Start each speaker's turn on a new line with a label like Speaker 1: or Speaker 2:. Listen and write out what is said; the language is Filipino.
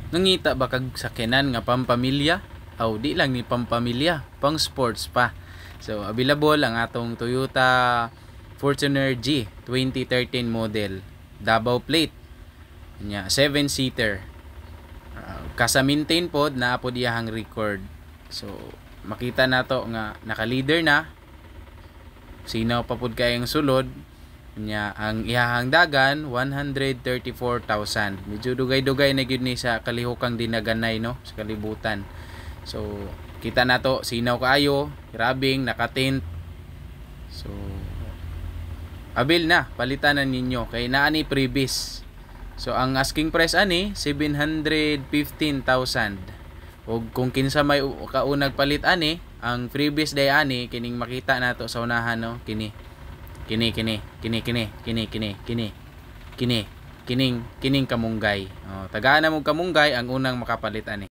Speaker 1: Nangita ba kag sakyanan nga pampamilya? Aw di lang ni pampamilya, pang sports pa. So available ang atong Toyota Fortuner G 2013 model, Davao plate. Nya 7-seater. Kasa maintain pod na pod iyahang record. So makita nato nga naka-leader na. Sinaw pa pod kayong sulod. Nya ang iyahang dagan 134,000. Medyo dugay-dugay na gyud ni sa kalihokang dinaganay no sa kalibutan. So kita nato sinaw kaayo, grabing naka-tint. So abil na palitan na ninyo kay naa ni previous. So ang asking price ani 715,000. O kung kinsa may kaunag palit ani, ang previous day ani kining makita nato sa unahan no, kini kining kamunggay. Tagaan na mo kamunggay ang unang makapalit ani.